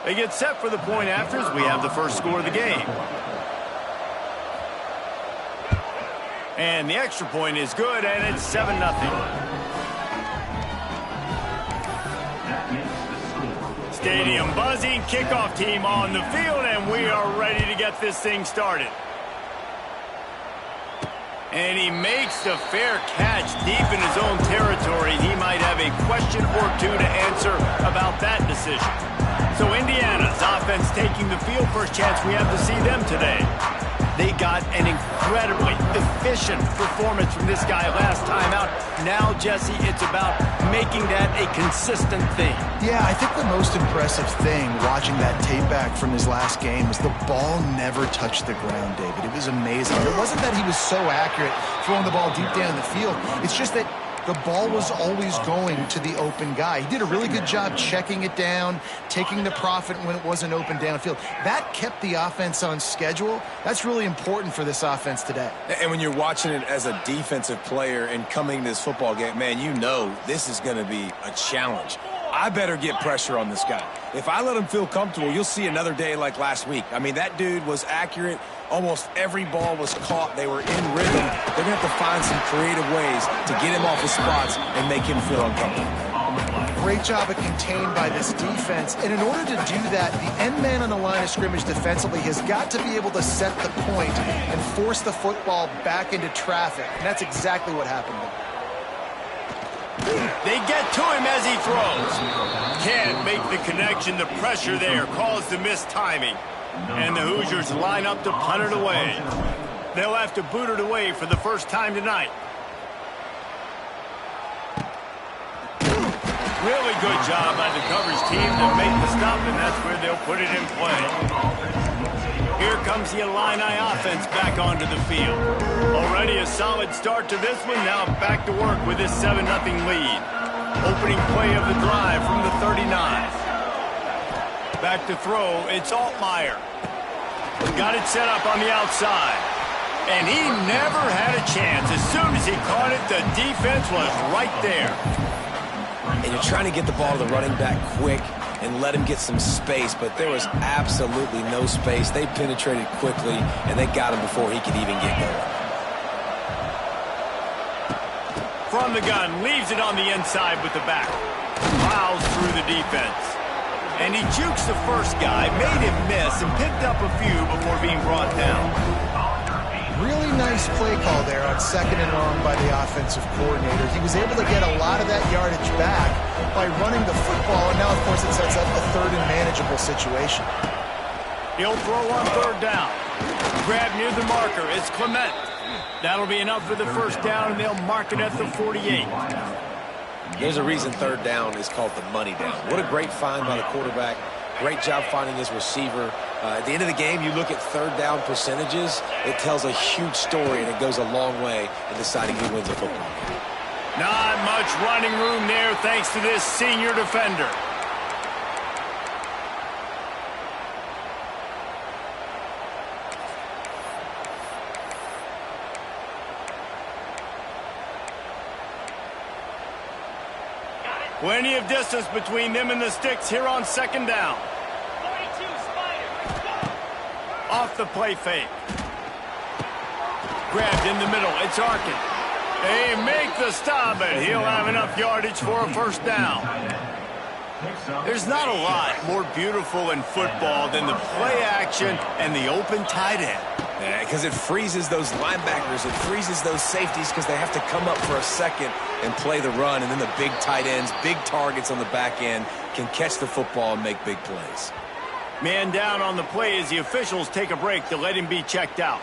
They get set for the point after as we have the first score of the game. And the extra point is good, and it's 7-0. Stadium buzzing, kickoff team on the field, and we are ready to get this thing started. And he makes the fair catch deep in his own territory. He might have a question or two to answer about that decision. So Indiana's offense taking the field. First chance we have to see them today. They got an incredibly efficient performance from this guy last time out. Now, Jesse, it's about making that a consistent thing. Yeah, I think the most impressive thing watching that tape back from his last game was the ball never touched the ground, David. It was amazing. It wasn't that he was so accurate throwing the ball deep down the field. It's just that the ball was always going to the open guy. He did a really good job checking it down, taking the profit when it wasn't open downfield. That kept the offense on schedule. That's really important for this offense today. And when you're watching it as a defensive player and coming to this football game, man, you know this is going to be a challenge. I better get pressure on this guy. If I let him feel comfortable, you'll see another day like last week. I mean, that dude was accurate. Almost every ball was caught. They were in rhythm. They're going to have to find some creative ways to get him off his spots and make him feel uncomfortable. Great job of contained by this defense. And in order to do that, the end man on the line of scrimmage defensively has got to be able to set the point and force the football back into traffic. And that's exactly what happened there. They get to him as he throws. Can't make the connection. The pressure there caused the missed timing. And the Hoosiers line up to punt it away. They'll have to boot it away for the first time tonight. Really good job by the coverage team to make the stop, and that's where they'll put it in play. Here comes the Illini offense back onto the field. Already a solid start to this one. Now back to work with this 7-0 lead. Opening play of the drive from the 39. Back to throw, it's Altmaier. Got it set up on the outside. And he never had a chance. As soon as he caught it, the defense was right there. And you're trying to get the ball to the running back quick and let him get some space, but there was absolutely no space. They penetrated quickly, and they got him before he could even get going. From the gun, leaves it on the inside with the back. Plows through the defense. And he jukes the first guy, made him miss, and picked up a few before being brought down. Really nice play call there on 2nd and long by the offensive coordinator. He was able to get a lot of that yardage back by running the football, and now, of course, it sets up a third and manageable situation. He'll throw on 3rd down. Grab near the marker. It's Clement. That'll be enough for the first down, and they'll mark it at the 48. There's a reason 3rd down is called the money down. What a great find by the quarterback. Great job finding his receiver. At the end of the game, you look at 3rd down percentages. It tells a huge story, and it goes a long way in deciding who wins a football game. Not much running room there thanks to this senior defender. Plenty of distance between them and the sticks here on 2nd down. 42, Spider. Off the play fake. Grabbed in the middle. It's Arkin. They make the stop, and he'll have enough yardage for a first down. There's not a lot more beautiful in football than the play action and the open tight end. Because it freezes those linebackers. It freezes those safeties because they have to come up for a second and play the run. And then the big tight ends, big targets on the back end can catch the football and make big plays. Man down on the play as the officials take a break to let him be checked out.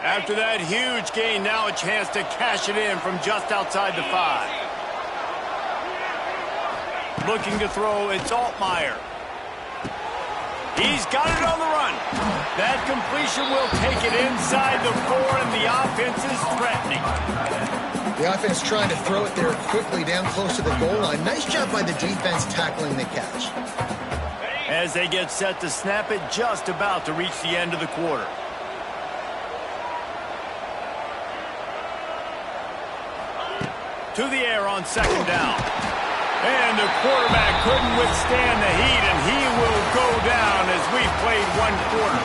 After that huge gain, now a chance to cash it in from just outside the 5. Looking to throw, it's Altmaier. He's got it on the run. That completion will take it inside the 4, and the offense is threatening. The offense trying to throw it there quickly down close to the goal line. Nice job by the defense tackling the catch. As they get set to snap it, just about to reach the end of the quarter. to the air on second down. And the quarterback couldn't withstand the heat, and he will go down as we've played one quarter.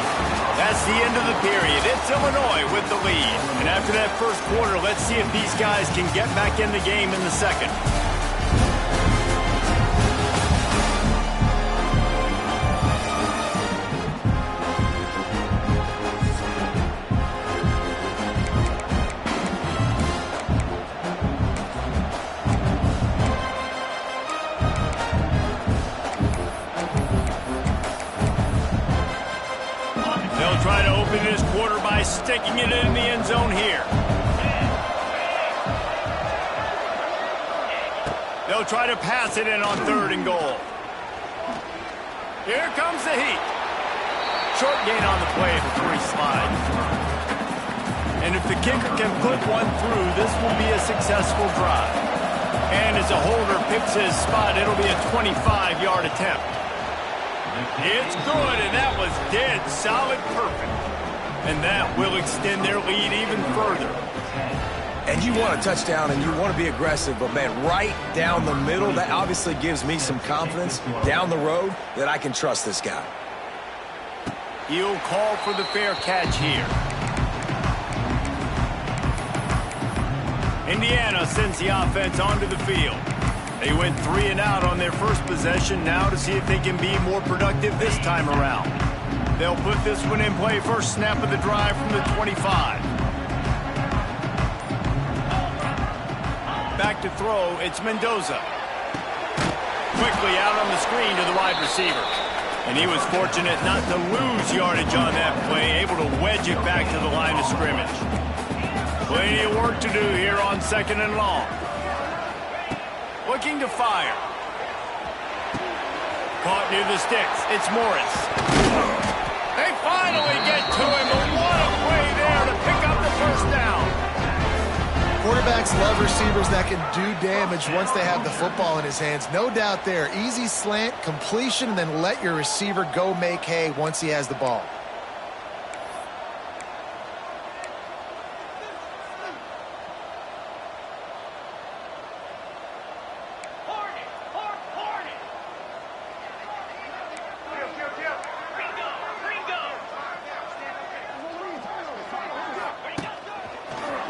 That's the end of the period. It's Illinois with the lead. And after that first quarter, let's see if these guys can get back in the game in the second. Try to open this quarter by sticking it in the end zone here. They'll try to pass it in on 3rd and goal. Here comes the heat. Short gain on the play before he slides. And if the kicker can put one through, this will be a successful drive. And as a holder picks his spot, it'll be a 25-yard attempt. It's good, and that was dead solid perfect. And that will extend their lead even further. And you want a touchdown, and you want to be aggressive, but, man, right down the middle, that obviously gives me some confidence down the road that I can trust this guy. He'll call for the fair catch here. Indiana sends the offense onto the field. They went 3 and out on their first possession, now to see if they can be more productive this time around. They'll put this one in play first snap of the drive from the 25. Back to throw, it's Mendoza. Quickly out on the screen to the wide receiver. And he was fortunate not to lose yardage on that play, able to wedge it back to the line of scrimmage. Plenty of work to do here on 2nd and long. Looking to fire. Caught near the sticks. It's Morris. They finally get to him, but what a play there to pick up the first down. Quarterbacks love receivers that can do damage once they have the football in his hands. No doubt there. Easy slant, completion, and then let your receiver go make hay once he has the ball.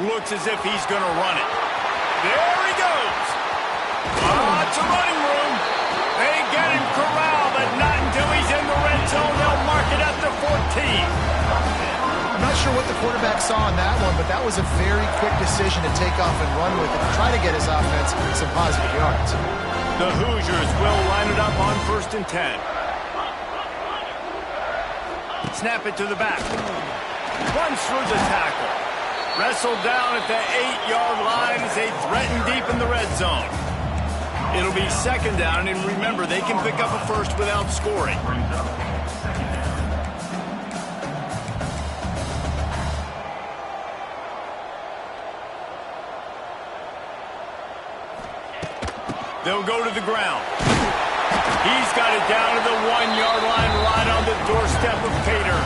Looks as if he's going to run it. There he goes. Lots of running room. They get him corralled, but not until he's in the red zone. They'll mark it at the 14. I'm not sure what the quarterback saw on that one, but that was a very quick decision to take off and run with it to try to get his offense some positive yards. The Hoosiers will line it up on 1st and 10. Snap it to the back. Runs through the tackle. Wrestled down at the 8-yard line as they threaten deep in the red zone. It'll be 2nd down, and remember, they can pick up a first without scoring. They'll go to the ground. He's got it down to the 1-yard line, right on the doorstep of Pater.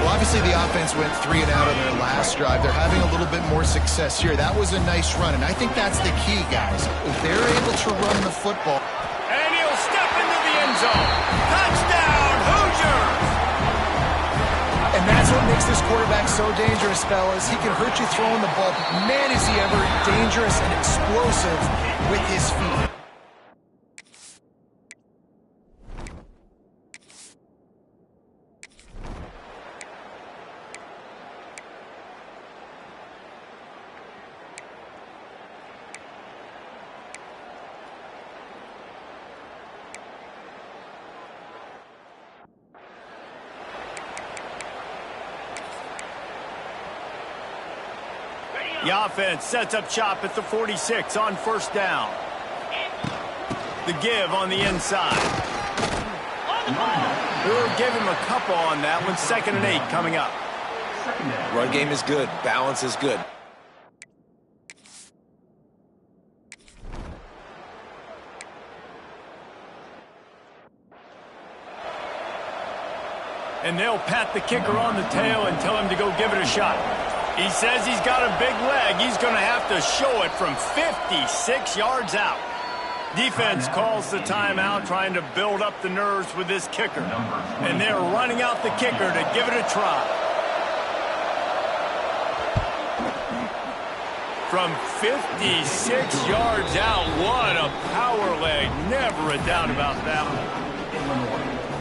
Well, obviously the offense went 3 and out on their last drive. They're having a little bit more success here. That was a nice run, and I think that's the key, guys. If they're able to run the football. And he'll step into the end zone. Touchdown, Hoosiers! And that's what makes this quarterback so dangerous, fellas. He can hurt you throwing the ball. Man, is he ever dangerous and explosive with his feet. The offense sets up shop at the 46 on 1st down. The give on the inside. We'll give him a couple on that one. 2nd and 8 coming up. Run game is good. Balance is good. And they'll pat the kicker on the tail and tell him to go give it a shot. He says he's got a big leg. He's going to have to show it from 56 yards out. Defense calls the timeout, trying to build up the nerves with this kicker. And they're running out the kicker to give it a try. From 56 yards out, what a power leg. Never a doubt about that one.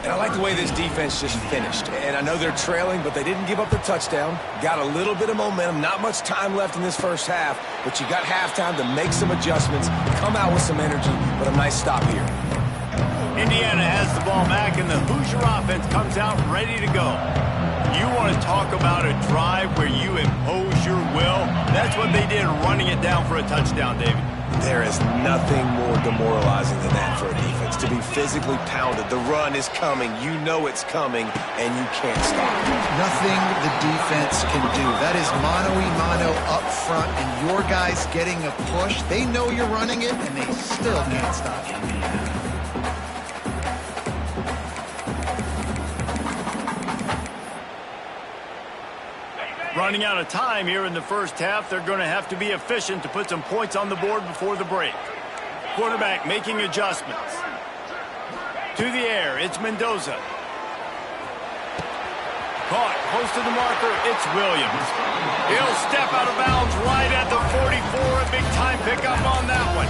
And I like the way this defense just finished. And I know they're trailing, but they didn't give up the touchdown. Got a little bit of momentum. Not much time left in this first half, but you got halftime to make some adjustments, come out with some energy, but a nice stop here. Indiana has the ball back, and the Hoosier offense comes out ready to go. You want to talk about a drive where you impose your will? That's what they did, running it down for a touchdown, David. There is nothing more demoralizing than that for a defense, to be physically pounded. The run is coming. You know it's coming, and you can't stop it. Nothing the defense can do. That is mano-a-mano up front, and your guys getting a push. They know you're running it, and they still can't stop it. Running out of time here in the first half. They're going to have to be efficient to put some points on the board before the break. Quarterback making adjustments. To the air, it's Mendoza. Caught, close to the marker, it's Williams. He'll step out of bounds right at the 44. A big time pickup on that one.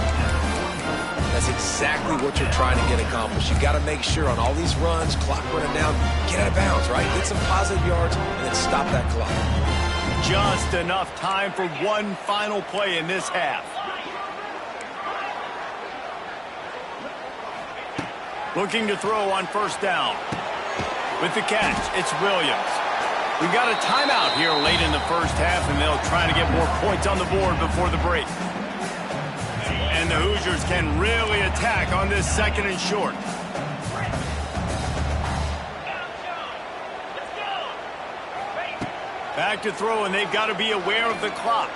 That's exactly what you're trying to get accomplished. You got to make sure on all these runs, clock running down, get out of bounds, right? Get some positive yards, and then stop that clock. Just enough time for one final play in this half. Looking to throw on first down. With the catch, it's Williams. We've got a timeout here late in the first half, and they'll try to get more points on the board before the break. And the Hoosiers can really attack on this second and short. Back to throw, and they've got to be aware of the clock.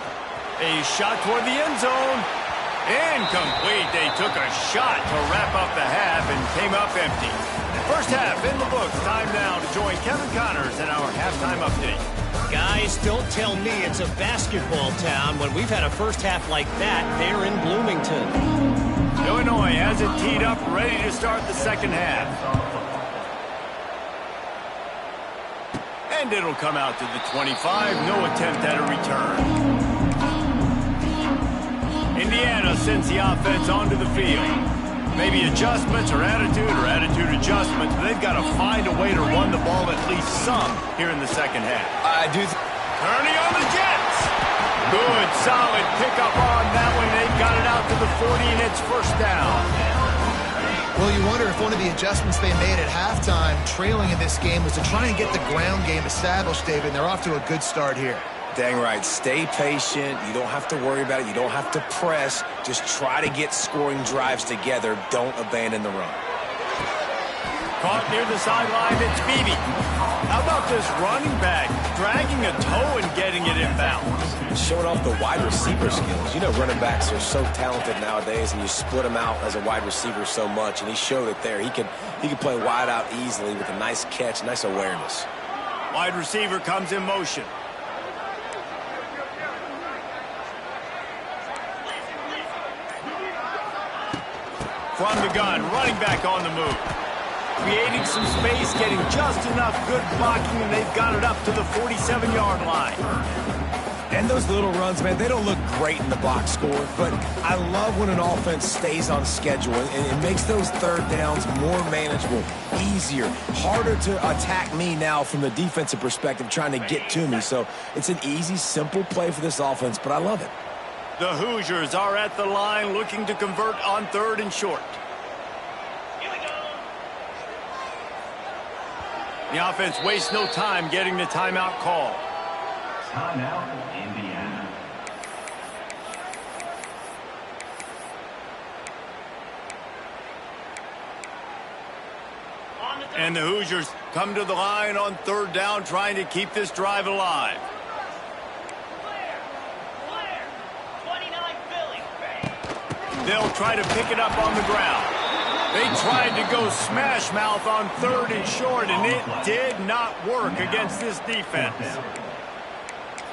A shot toward the end zone. Incomplete. They took a shot to wrap up the half and came up empty. First half in the books. Time now to join Kevin Connors in our halftime update. Guys, don't tell me it's a basketball town when we've had a first half like that there in Bloomington. Illinois has it teed up, ready to start the second half. And it'll come out to the 25. No attempt at a return. Indiana sends the offense onto the field. Maybe adjustments or attitude adjustments. But they've got to find a way to run the ball at least some here in the second half. Turning on the Jets. Good, solid pickup on that one. They've got it out to the 40, and it's first down. Well, you wonder if one of the adjustments they made at halftime, trailing in this game, was to try and get the ground game established, David, and they're off to a good start here. Dang right. Stay patient. You don't have to worry about it. You don't have to press. Just try to get scoring drives together. Don't abandon the run. Caught near the sideline, it's Beebe. How about this running back dragging a toe and getting it inbounds? Showing off the wide receiver skills. You know running backs are so talented nowadays, and you split them out as a wide receiver so much, and he showed it there. He could play wide out easily with a nice catch, nice awareness. Wide receiver comes in motion. From the gun, running back on the move. Creating some space, getting just enough good blocking, and they've got it up to the 47-yard line. And those little runs, man, they don't look great in the box score, but I love when an offense stays on schedule, and it makes those third downs more manageable, easier, harder to attack me now from the defensive perspective trying to get to me. So it's an easy, simple play for this offense, but I love it. The Hoosiers are at the line looking to convert on third and short. The offense wastes no time getting the timeout call. Timeout, Indiana. And the Hoosiers come to the line on third down, trying to keep this drive alive. They'll try to pick it up on the ground. They tried to go smash mouth on third and short, and it did not work against this defense.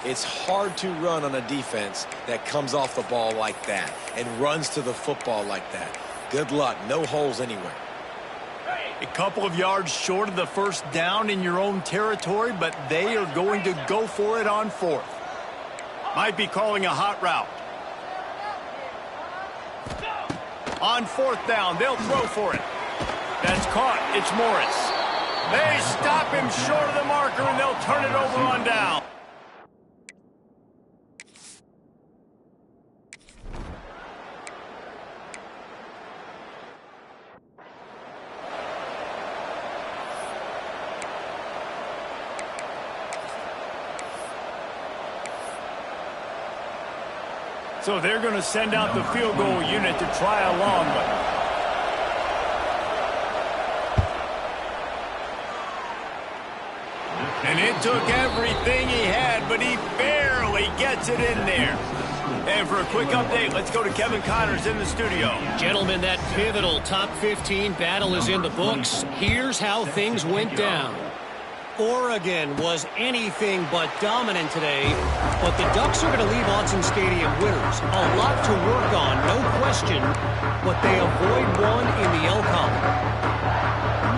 It's hard to run on a defense that comes off the ball like that and runs to the football like that. Good luck. No holes anywhere. A couple of yards short of the first down in your own territory, but they are going to go for it on fourth. Might be calling a hot route. On fourth down, they'll throw for it. That's caught. It's Morris. They stop him short of the marker, and they'll turn it over on down. So they're going to send out the field goal unit to try a long one. And it took everything he had, but he barely gets it in there. And for a quick update, let's go to Kevin Connors in the studio. Gentlemen, that pivotal top 15 battle is in the books. Here's how things went down. Oregon was anything but dominant today, but the Ducks are going to leave Autzen Stadium winners. A lot to work on, no question, but they avoid one in the L column.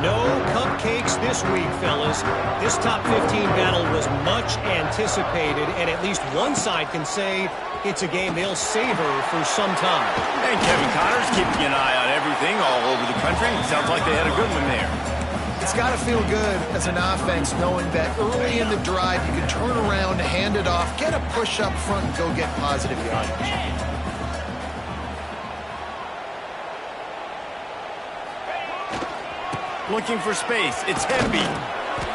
No cupcakes this week, fellas. This top 15 battle was much anticipated, and at least one side can say it's a game they'll savor for some time. And Kevin Connors keeping an eye on everything all over the country. Sounds like they had a good one there. It's got to feel good as an offense knowing that early in the drive you can turn around, hand it off, get a push up front, and go get positive yardage. Looking for space. It's Hemby.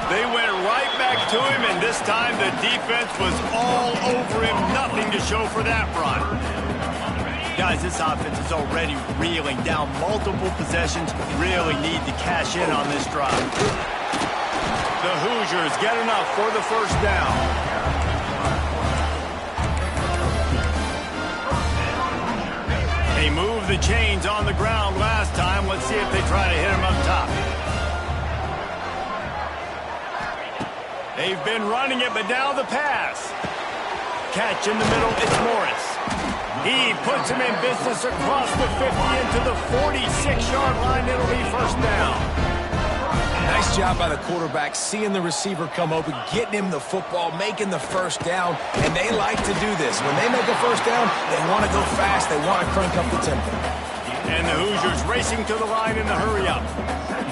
They went right back to him, and this time the defense was all over him. Nothing to show for that run. Guys, this offense is already reeling down multiple possessions. Really need to cash in on this drive. The Hoosiers get enough for the first down. They moved the chains on the ground last time. Let's see if they try to hit him up top. They've been running it, but now the pass. Catch in the middle, it's Morris. He puts him in business across the 50 into the 46-yard line. It'll be first down. Nice job by the quarterback, seeing the receiver come open, getting him the football, making the first down, and they like to do this. When they make a first down, they want to go fast. They want to crank up the tempo. And the Hoosiers racing to the line in the hurry-up.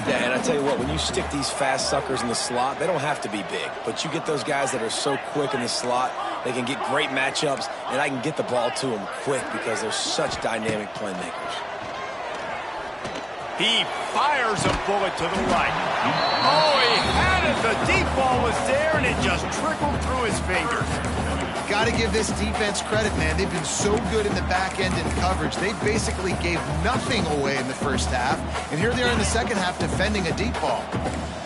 Yeah, and I tell you what, when you stick these fast suckers in the slot, they don't have to be big. But you get those guys that are so quick in the slot, they can get great matchups, and I can get the ball to them quick because they're such dynamic playmakers. He fires a bullet to the right. Oh, he had it. The deep ball was there, and it just trickled through his fingers. Got to give this defense credit, man. They've been so good in the back end in coverage. They basically gave nothing away in the first half, and here they are in the second half defending a deep ball.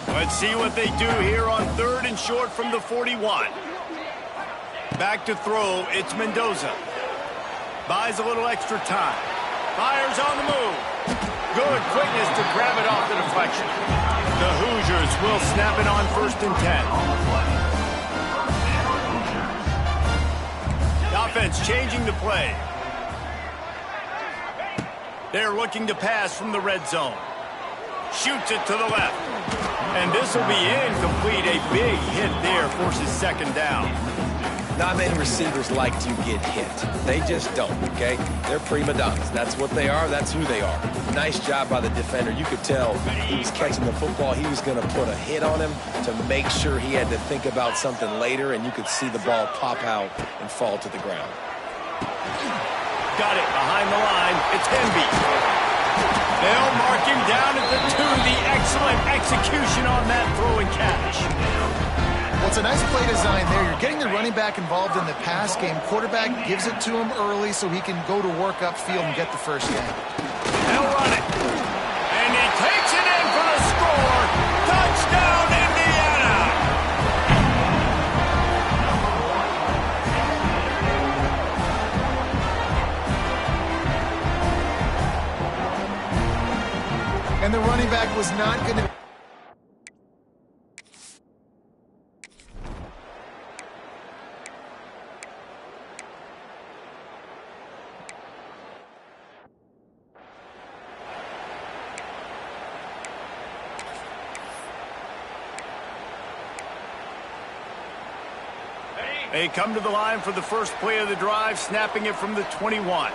Let's see what they do here on third and short from the 41. Back to throw, it's Mendoza. Buys a little extra time. Fires on the move. Good quickness to grab it off the deflection. The Hoosiers will snap it on first and 10. Offense changing the play. They're looking to pass from the red zone. Shoots it to the left. And this will be incomplete. A big hit there forces second down. Not many receivers like to get hit. They just don't, okay? They're prima donnas. That's what they are. That's who they are. Nice job by the defender. You could tell he was catching the football. He was going to put a hit on him to make sure he had to think about something later, and you could see the ball pop out and fall to the ground. Got it behind the line. It's Hemby. They'll mark him down at the 2. The excellent execution on that throw and catch. Well, it's a nice play design there. You're getting the running back involved in the pass game. Quarterback gives it to him early so he can go to work upfield and get the first down. They'll run it. And he takes it in for the score. Touchdown, Indiana! And the running back was not going to... They come to the line for the first play of the drive, snapping it from the 21.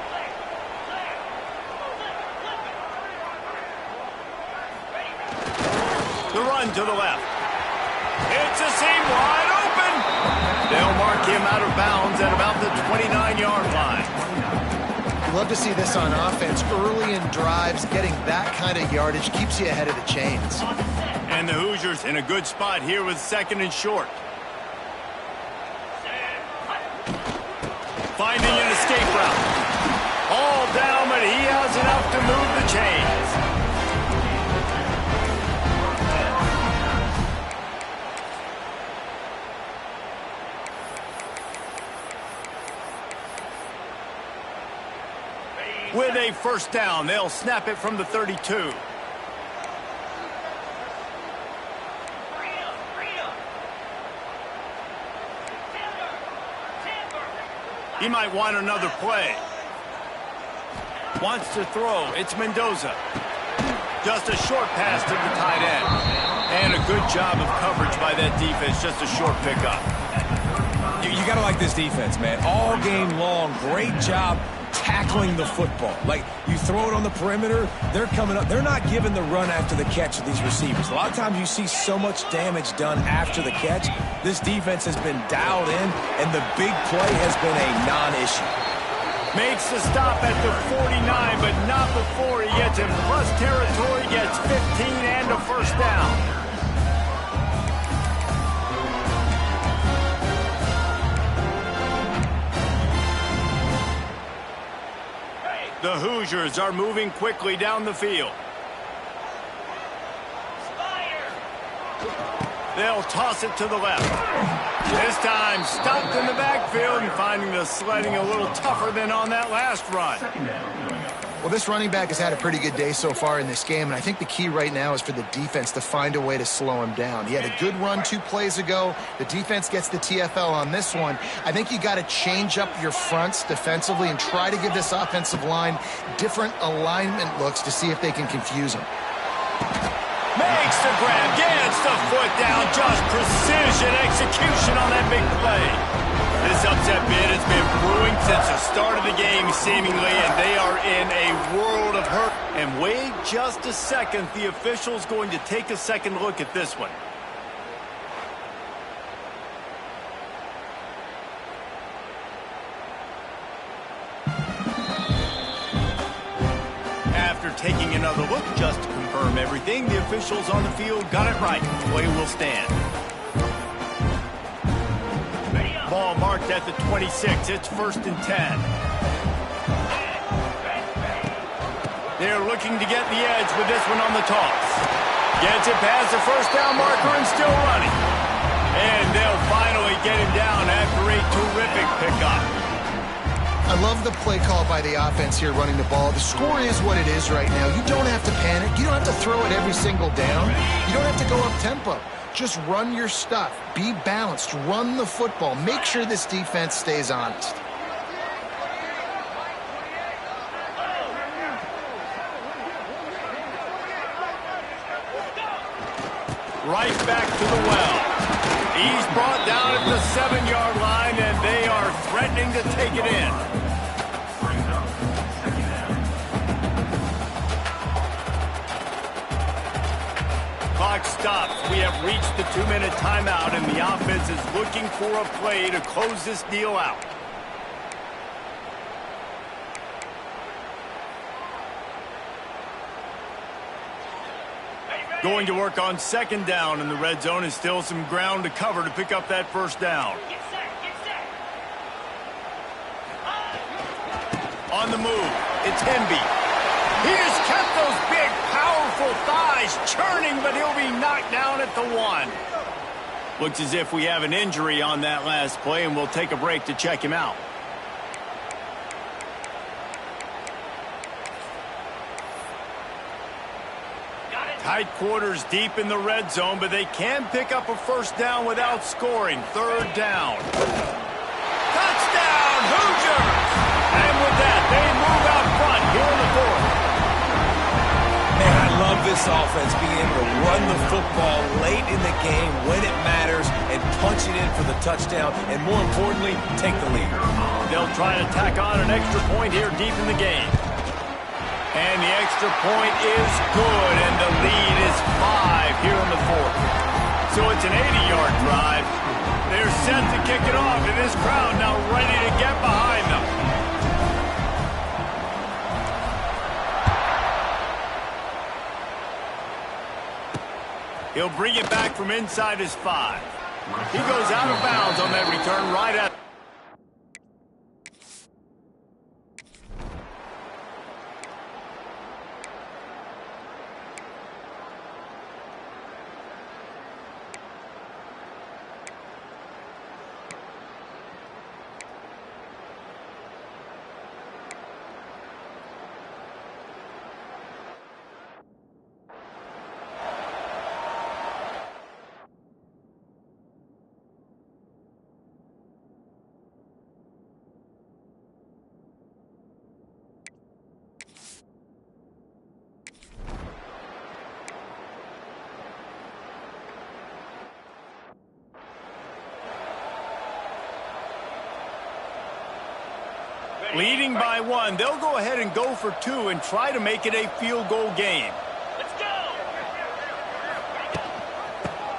The run to the left. It's a seam wide open. They'll mark him out of bounds at about the 29-yard line. You love to see this on offense. Early in drives, getting that kind of yardage keeps you ahead of the chains. And the Hoosiers in a good spot here with 2nd and short. Finding an escape route. All down, but he has enough to move the chains. With a first down, they'll snap it from the 32. He might want another play. Wants to throw. It's Mendoza. Just a short pass to the tight end. And a good job of coverage by that defense. Just a short pickup. You got to like this defense, man. All game long, great job tackling the football. Like, you throw it on the perimeter, they're coming up. They're not giving the run after the catch of these receivers. A lot of times you see so much damage done after the catch. This defense has been dialed in, and the big play has been a non-issue. Makes the stop at the 49, but not before he gets in plus territory, gets 15 and a first down. The Hoosiers are moving quickly down the field. They'll toss it to the left. This time stopped in the backfield and finding the sledding a little tougher than on that last run. Well, this running back has had a pretty good day so far in this game, and I think the key right now is for the defense to find a way to slow him down. He had a good run 2 plays ago. The defense gets the TFL on this one. I think you got to change up your fronts defensively and try to give this offensive line different alignment looks to see if they can confuse him. Makes the grab, gets the foot down, just precision execution on that big play. This upset bid has been brewing since the start of the game, seemingly, and they are in a world of hurt. And wait just a second, the official's going to take a second look at this one. After taking another look just to confirm everything, the officials on the field got it right. Play will stand. Ball marked at the 26. It's 1st and 10. They're looking to get the edge with this one on the toss. Gets it past the first down marker and still running. And they'll finally get him down after a terrific pickup. I love the play call by the offense here running the ball. The score is what it is right now. You don't have to panic. You don't have to throw it every single down. You don't have to go up tempo. Just run your stuff. Be balanced. Run the football. Make sure this defense stays honest. Right back to the well. He's brought down at the 7-yard line, and they are threatening to take it in. Clock stops. We have reached the 2-minute timeout, and the offense is looking for a play to close this deal out. Going to work on 2nd down, and the red zone is still some ground to cover to pick up that first down. On the move, it's Hemby. He has kept those big, powerful thighs churning, but he'll be knocked down at the 1. Looks as if we have an injury on that last play, and we'll take a break to check him out. Tight quarters deep in the red zone, but they can pick up a first down without scoring. 3rd down. Touchdown, Hoosiers! And with that, they move out front here in the 4th. Man, I love this this offense being able to run the football late in the game when it matters and punch it in for the touchdown and, more importantly, take the lead. They'll try to tack on an extra point here deep in the game. And the extra point is good, and the lead is 5 here in the fourth. So it's an 80-yard drive. They're set to kick it off, and this crowd now ready to get behind them. He'll bring it back from inside his 5. He goes out of bounds on that return right at... Leading by 1, they'll go ahead and go for 2 and try to make it a field goal game. Let's go!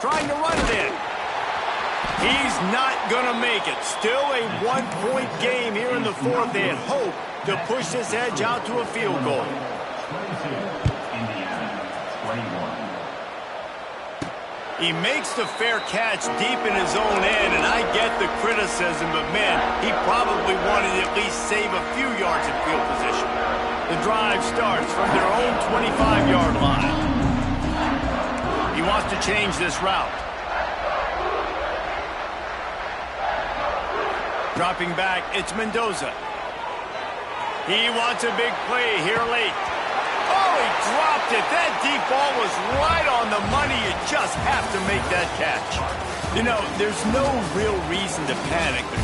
Trying to run it in. He's not going to make it. Still a 1-point game here in the fourth. They hope to push this edge out to a field goal. 22, Indiana, 21. He makes the fair catch deep in his own end, and I get the criticism, but man, he probably wanted to at least save a few yards in field position. The drive starts from their own 25-yard line. He wants to change this route. Dropping back, it's Mendoza. He wants a big play here late. Oh, he dropped it. That deep ball was right on the money. You just have to make that catch. You know, there's no real reason to panic, but